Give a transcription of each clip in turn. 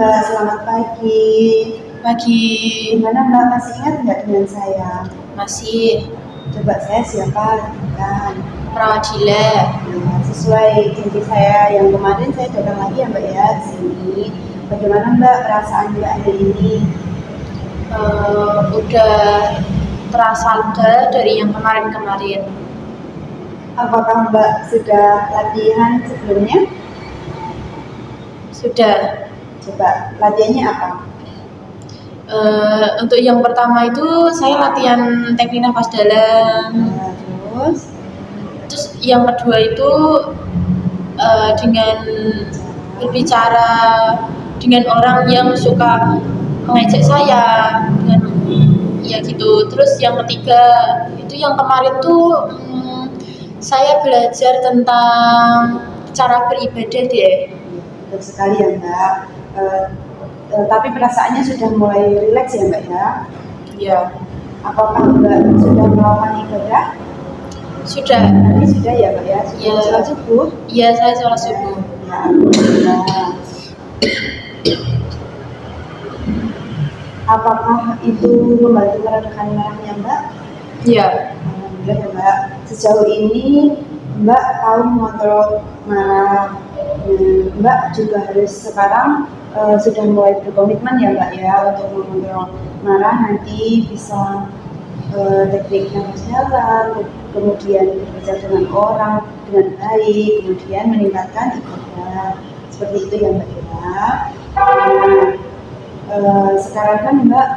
Mbak, selamat pagi. Pagi. Gimana Mbak, masih ingat nggak dengan saya? Masih. Coba saya siapa? Bukan. Prawadila. Ya, sesuai janji saya yang kemarin saya datang lagi ya Mbak ya di sini. Bagaimana Mbak perasaan Mbak hari ini? Udah terasa lega dari yang kemarin-kemarin. Apakah Mbak sudah latihan sebelumnya? Sudah. Coba latihannya apa? Untuk yang pertama itu saya latihan teknik nafas dalam. Nah, Terus yang kedua itu dengan berbicara dengan orang yang suka mengejek saya dengan ya gitu. Terus yang ketiga itu yang kemarin tuh saya belajar tentang cara beribadah deh. Betul sekali ya Mbak. Tapi perasaannya sudah mulai rileks ya Mbak ya? Iya. Apakah Mbak sudah melakukan ibadah? Sudah. Tadi sudah ya Mbak ya? Sudah Ya. sholat subuh? Iya, saya sholat subuh. Ya, alhamdulillah. Apakah itu membantu meredakan marahnya Mbak? Iya. Alhamdulillah ya Mbak. Sejauh ini Mbak tahu mengontrol marah. Mbak juga harus sekarang sudah mulai berkomitmen ya Mbak ya untuk mengontrol marah, nanti bisa teknik nafas dalam, kemudian berbicara dengan orang dengan baik, kemudian meningkatkan ibadah. Seperti itu ya Mbak ya. Sekarang kan Mbak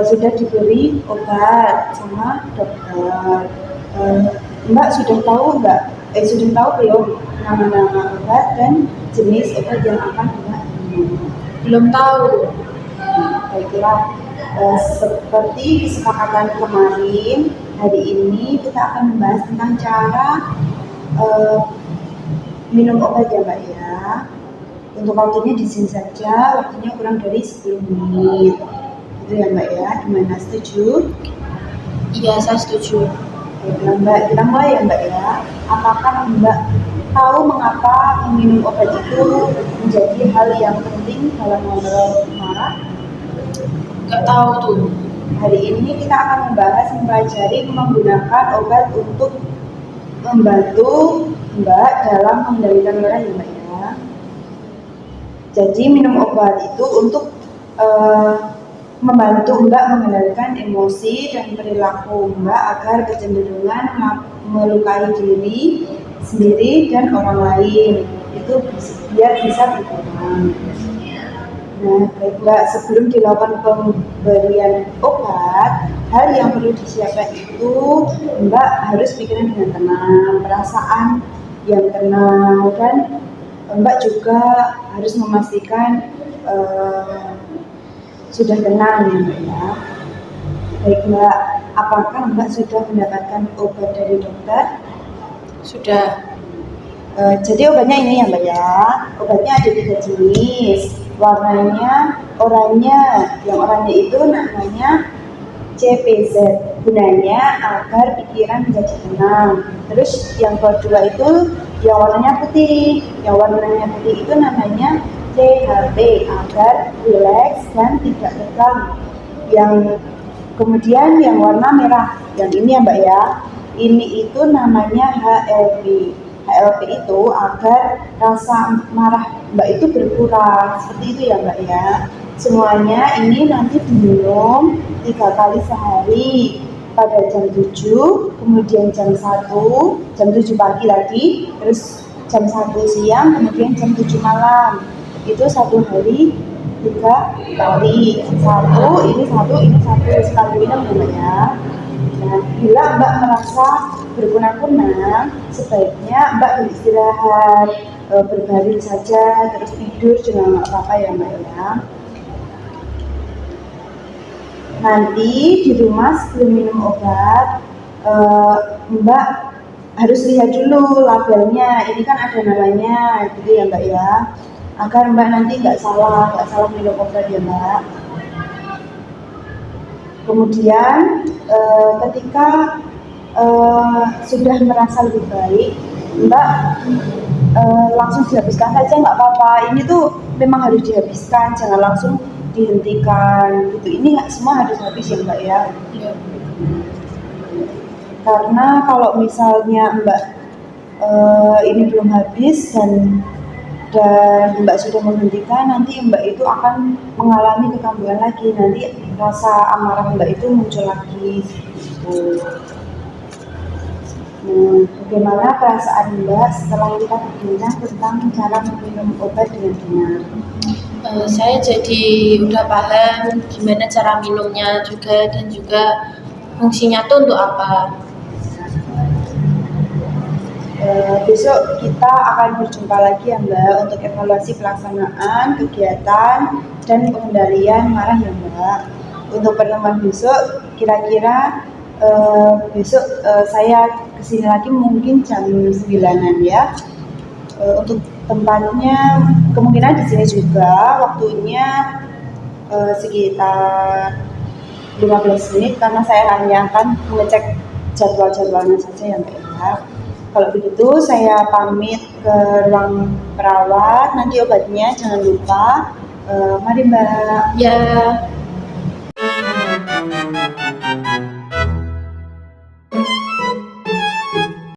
sudah diberi obat sama dokter. Mbak sudah tahu nggak? Sudah tahu belum nama-nama obat dan jenis obat yang akan Mbak minum? Belum tahu. Baiklah, seperti kesepakatan kemarin, hari ini kita akan membahas tentang cara minum obat ya Mbak ya. Untuk waktunya di sini saja, waktunya kurang dari 10 menit. Itu ya Mbak ya, gimana, setuju? Iya, saya setuju. Baiklah Mbak, kita mulai ya Mbak ya. Apakah Mbak tahu mengapa meminum obat itu menjadi hal yang penting dalam mengontrol marah? Nggak tahu tuh. Hari ini kita akan mempelajari menggunakan obat untuk membantu Mbak dalam mengendalikan marah ya Mbak ya. Jadi minum obat itu untuk membantu Mbak mengendalikan emosi dan perilaku Mbak agar kecenderungan melukai diri sendiri dan orang lain itu biar bisa berkurang. Nah, baik Mbak, sebelum dilakukan pemberian obat, hal yang perlu disiapkan itu Mbak harus pikiran dengan tenang, perasaan yang tenang, dan Mbak juga harus memastikan sudah tenang ya Mbak ya. Baik Mbak, apakah Mbak sudah mendapatkan obat dari dokter? Sudah. Jadi obatnya ini ya Mbak ya. Obatnya ada 3 jenis. Warnanya oranye. Yang oranye itu namanya CPZ. Gunanya agar pikiran menjadi tenang. Terus yang kedua itu yang warnanya putih. Yang warnanya putih itu namanya CHP, agar rileks dan tidak tegang. Yang kemudian yang warna merah, yang ini ya Mbak ya, ini itu namanya HLP. HLP itu agar rasa marah Mbak itu berkurang. Seperti itu ya Mbak ya. Semuanya ini nanti diminum 3 kali sehari, pada jam 7, kemudian jam 1, jam 7 pagi lagi, terus jam 1 siang, kemudian jam 7 malam. Itu 1 hari 3 kali. Ini satu, sekali minum ya Mbak ya. Nah, bila Mbak merasa berkunang-kunang, sebaiknya Mbak beristirahat, berbaring saja, terus tidur juga nggak apa-apa ya Mbak ya. Nanti di rumah sebelum minum obat, Mbak harus lihat dulu labelnya. Ini kan ada namanya, gitu ya Mbak ya. Agar Mbak nanti nggak salah minum obat ya Mbak. Kemudian ketika sudah merasa lebih baik, Mbak langsung dihabiskan saja nggak apa-apa. Ini tuh memang harus dihabiskan, jangan langsung dihentikan gitu. Ini nggak semua harus habis ya Mbak ya. Iya. Karena kalau misalnya Mbak ini belum habis dan Mbak sudah menghentikan, nanti Mbak itu akan mengalami kekambuhan lagi, nanti rasa amarah Mbak itu muncul lagi gitu. Bagaimana perasaan Mbak setelah kita berbincang tentang cara meminum obat dengan benar? Saya jadi udah paham gimana cara minumnya juga dan juga fungsinya tuh untuk apa. Besok kita akan berjumpa lagi ya Mbak untuk evaluasi pelaksanaan kegiatan dan pengendalian marah ya Mbak. Untuk pertemuan besok kira-kira besok saya kesini lagi mungkin jam 9-an ya. Untuk tempatnya kemungkinan di sini juga, waktunya sekitar 15 menit karena saya hanya akan mengecek jadwal-jadwalnya saja ya Mbak ya. Kalau begitu saya pamit ke ruang perawat, nanti obatnya jangan lupa. Mari Mbak. Ya.